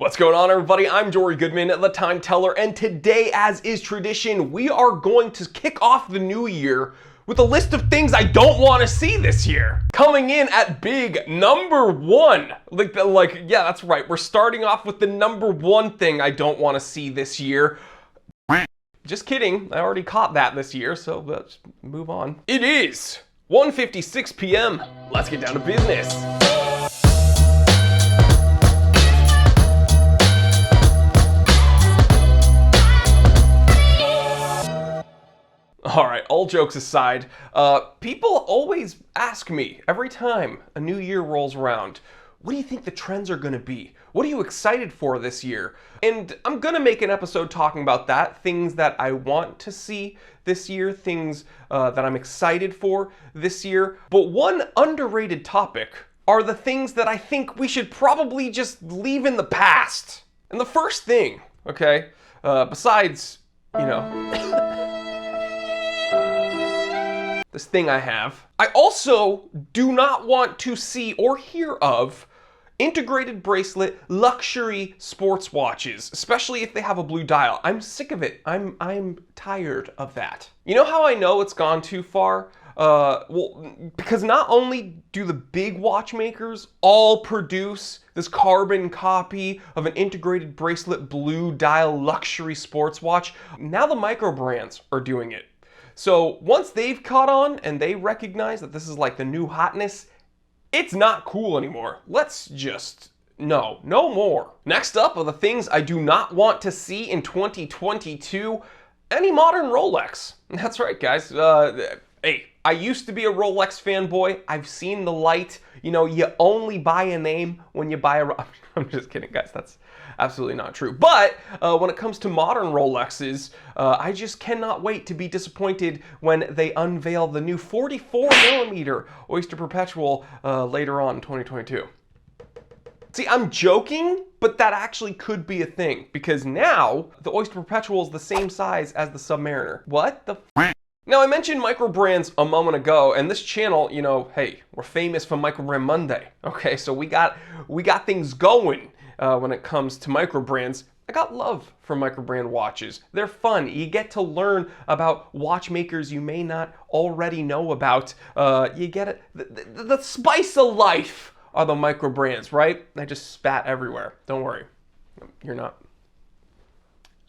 What's going on, everybody? I'm Jory Goodman, the Time Teller, and today, as is tradition, we are going to kick off the new year with a list of things I don't want to see this year. Coming in at big number one. Yeah, that's right. We're starting off with the number one thing I don't want to see this year. Just kidding. I already caught that this year, so let's move on. It is 1:56 p.m. Let's get down to business. All right, all jokes aside, people always ask me every time a new year rolls around, what do you think the trends are gonna be? What are you excited for this year? And I'm gonna make an episode talking about that, things that I want to see this year, things that I'm excited for this year. But one underrated topic are the things that I think we should probably just leave in the past. And the first thing, okay, besides, this thing I have, I also do not want to see or hear of integrated bracelet luxury sports watches, especially if they have a blue dial. I'm sick of it. I'm tired of that. You know how I know it's gone too far? Well, because not only do the big watchmakers all produce this carbon copy of an integrated bracelet blue dial luxury sports watch, now the microbrands are doing it. So once they've caught on and they recognize that this is like the new hotness, it's not cool anymore. Let's just, no more. Next up are the things I do not want to see in 2022, any modern Rolex. That's right, guys. Hey, I used to be a Rolex fanboy. I've seen the light. You know, you only buy a name when you buy a... I'm just kidding, guys. That's absolutely not true. But when it comes to modern Rolexes, I just cannot wait to be disappointed when they unveil the new 44mm Oyster Perpetual later on in 2022. See, I'm joking, but that actually could be a thing, because now the Oyster Perpetual is the same size as the Submariner. What the f? Now, I mentioned microbrands a moment ago, and this channel, you know, hey, we're famous for Microbrand Monday. Okay, so we got things going when it comes to microbrands. I got love for microbrand watches. They're fun. You get to learn about watchmakers you may not already know about. You get it. The spice of life are the microbrands, right? I just spat everywhere. Don't worry. You're not.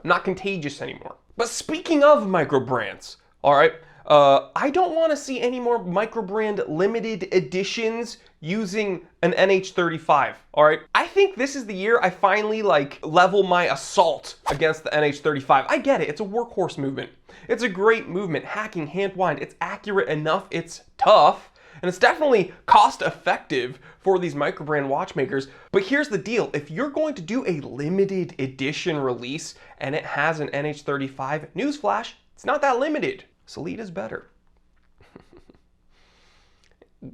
I'm not contagious anymore. But speaking of microbrands, all right, I don't want to see any more microbrand limited editions using an NH35, all right? I think this is the year I finally level my assault against the NH35. I get it, it's a workhorse movement. It's a great movement, hacking, hand wind, it's accurate enough, it's tough, and it's definitely cost effective for these microbrand watchmakers. But here's the deal, if you're going to do a limited edition release and it has an NH35, newsflash, it's not that limited. Solid is better.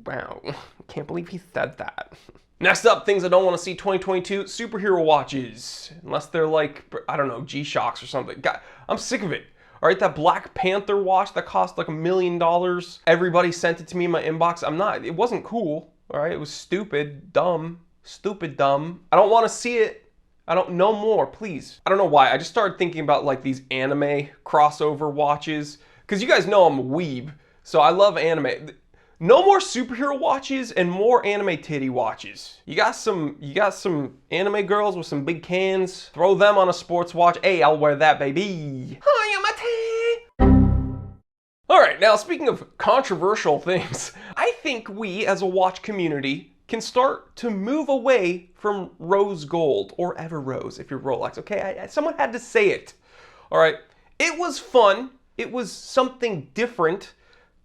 Wow, can't believe he said that. Next up, things I don't want to see 2022, superhero watches. Unless they're like, I don't know, G-Shocks or something. God, I'm sick of it. All right, that Black Panther watch that cost like $1 million. Everybody sent it to me in my inbox. It wasn't cool. All right, it was stupid, dumb, stupid, dumb. I don't want to see it. I don't know more, please. I don't know why. I just started thinking about like these anime crossover watches. Because you guys know I'm a weeb, so I love anime. No more superhero watches and more anime titty watches. You got some anime girls with some big cans. Throw them on a sports watch. Hey, I'll wear that, baby. All right, now speaking of controversial things, I think we as a watch community can start to move away from rose gold or ever rose if you're Rolex. Okay, someone had to say it. All right, it was fun. It was something different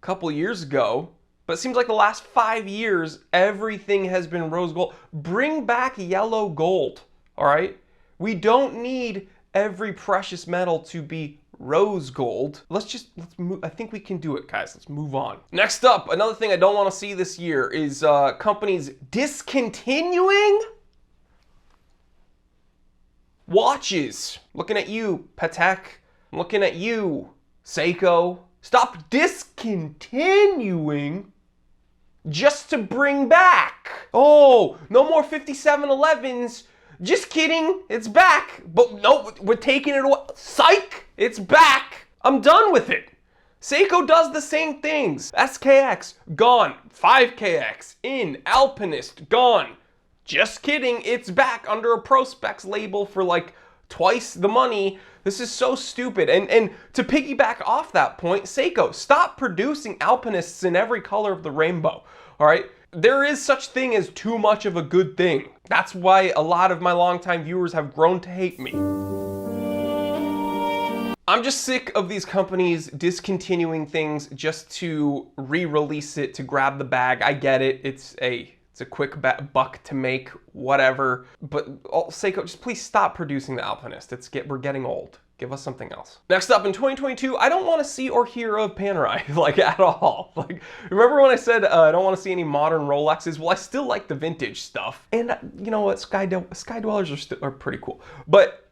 a couple years ago, but it seems like the last 5 years, everything has been rose gold. Bring back yellow gold, all right? We don't need every precious metal to be rose gold. Let's move. I think we can do it, guys. Let's move on. Next up, another thing I don't want to see this year is companies discontinuing watches. Looking at you, Patek. I'm looking at you, Seiko. Stop discontinuing just to bring back. Oh, no more 5711s, Just kidding, it's back. But no, we're taking it away. Psych, it's back. I'm done with it. Seiko does the same things. SKX, gone. 5KX, in. Alpinist, gone. Just kidding, it's back under a Prospex label for like twice the money. This is so stupid. And to piggyback off that point, Seiko, stop producing Alpinists in every color of the rainbow, all right? There is such thing as too much of a good thing. That's why a lot of my longtime viewers have grown to hate me. I'm just sick of these companies discontinuing things just to re-release it to grab the bag. I get it. It's a quick buck to make, whatever. But Seiko, just please stop producing the Alpinist. We're getting old. Give us something else. Next up, in 2022, I don't want to see or hear of Panerai, like, at all. Like, remember when I said I don't want to see any modern Rolexes? Well, I still like the vintage stuff. And you know what? Sky Dwellers are pretty cool. But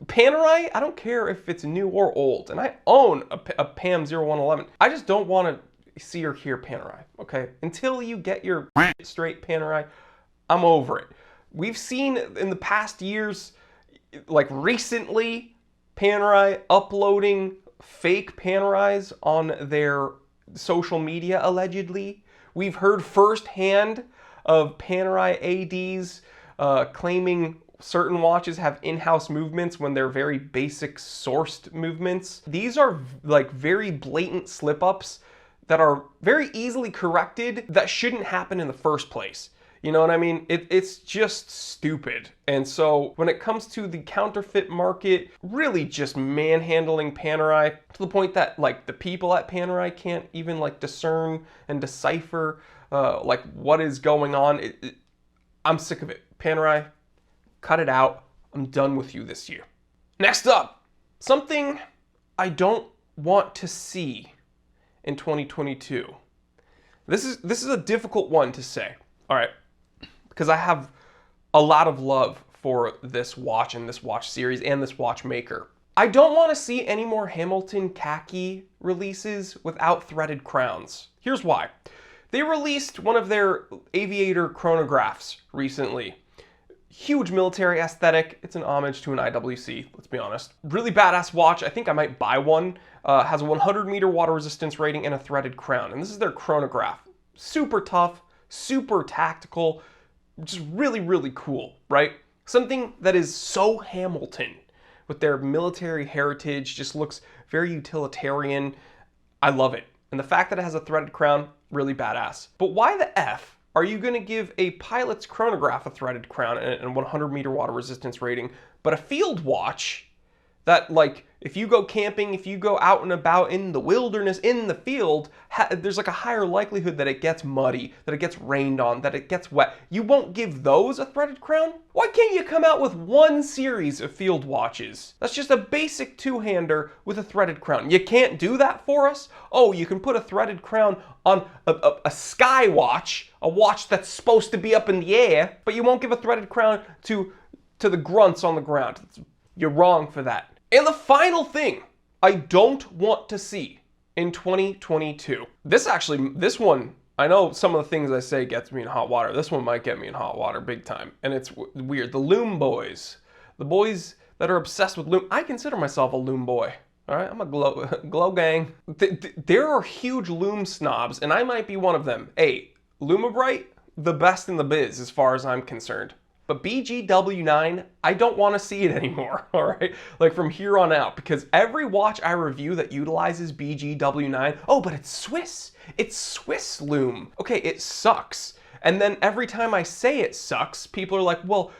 Panerai, I don't care if it's new or old. And I own a PAM 0111. I just don't want to see or hear Panerai, okay? Until you get your straight Panerai, I'm over it. We've seen in the past years, like recently, Panerai uploading fake Panerais on their social media, allegedly. We've heard firsthand of Panerai ADs claiming certain watches have in-house movements when they're very basic sourced movements. These are like very blatant slip-ups that are very easily corrected that shouldn't happen in the first place. You know what I mean? It's just stupid. And so when it comes to the counterfeit market, really just manhandling Panerai to the point that like the people at Panerai can't even like discern and decipher like what is going on. I'm sick of it. Panerai, cut it out. I'm done with you this year. Next up, something I don't want to see in 2022. This is a difficult one to say. All right. Because I have a lot of love for this watch and this watch series and this watchmaker. I don't want to see any more Hamilton khaki releases without threaded crowns. Here's why. They released one of their aviator chronographs recently. Huge military aesthetic. It's an homage to an IWC, let's be honest. Really badass watch. I think I might buy one. Has a 100-meter water resistance rating and a threaded crown. And this is their chronograph. Super tough, super tactical. Just really, really cool, right? Something that is so Hamilton with their military heritage, just looks very utilitarian. I love it. And the fact that it has a threaded crown, really badass. But why the F are you gonna give a pilot's chronograph a threaded crown and a 100-meter water resistance rating, but a field watch that, like, if you go camping, if you go out and about in the wilderness, in the field, there's like a higher likelihood that it gets muddy, that it gets rained on, that it gets wet. You won't give those a threaded crown? Why can't you come out with one series of field watches? That's just a basic two-hander with a threaded crown. You can't do that for us? Oh, you can put a threaded crown on a sky watch, a watch that's supposed to be up in the air, but you won't give a threaded crown to the grunts on the ground. You're wrong for that. And the final thing I don't want to see in 2022. This one, I know some of the things I say gets me in hot water. This one might get me in hot water big time. And it's weird. The Loom boys. The boys that are obsessed with Loom. I consider myself a Loom boy. All right, I'm a glow gang. There are huge Loom snobs, and I might be one of them. Hey, Lumibrite, the best in the biz as far as I'm concerned. But BGW9, I don't want to see it anymore, all right? Like from here on out, because every watch I review that utilizes BGW9, oh, but it's Swiss. It's Swiss Loom. Okay, it sucks. And then every time I say it sucks, people are like, well,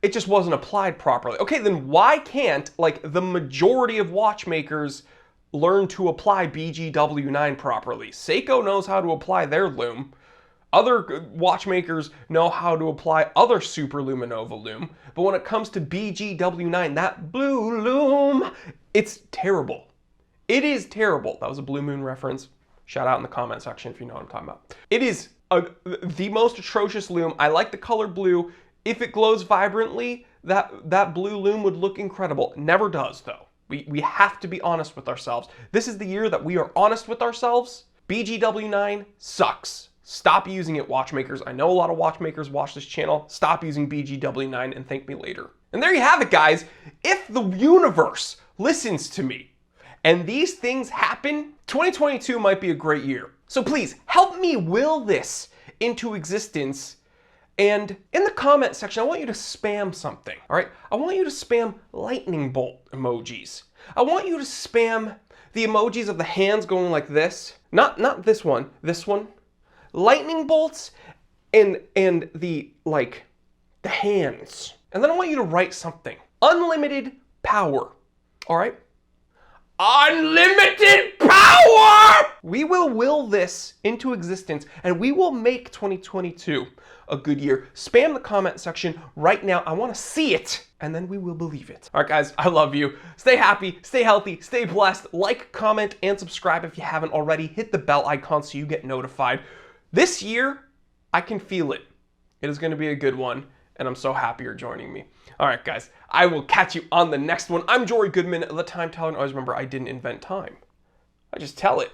it just wasn't applied properly. Okay, then why can't, like, the majority of watchmakers learn to apply BGW9 properly? Seiko knows how to apply their loom. Other watchmakers know how to apply other super luminova loom, but when it comes to BGW9, that blue loom, it's terrible. It is terrible. That was a Blue Moon reference. Shout out in the comment section if you know what I'm talking about. It is the most atrocious loom. I like the color blue. If it glows vibrantly, that blue loom would look incredible. Never does, though. We have to be honest with ourselves. This is the year that we are honest with ourselves. BGW9 sucks. Stop using it, watchmakers. I know a lot of watchmakers watch this channel. Stop using BGW9 and thank me later. And there you have it, guys. If the universe listens to me and these things happen, 2022 might be a great year. So please help me will this into existence. And in the comment section, I want you to spam something, all right? I want you to spam lightning bolt emojis. I want you to spam the emojis of the hands going like this. Not this one, this one. Lightning bolts and the hands. And then I want you to write something. Unlimited power, all right? Unlimited power! We will this into existence and we will make 2022 a good year. Spam the comment section right now. I want to see it and then we will believe it. All right, guys, I love you. Stay happy, stay healthy, stay blessed. Like, comment, and subscribe if you haven't already. Hit the bell icon so you get notified. This year, I can feel it. It is going to be a good one and I'm so happy you're joining me. All right, guys, I will catch you on the next one. I'm Jory Goodman, the Time Teller, and always remember, I didn't invent time. I just tell it.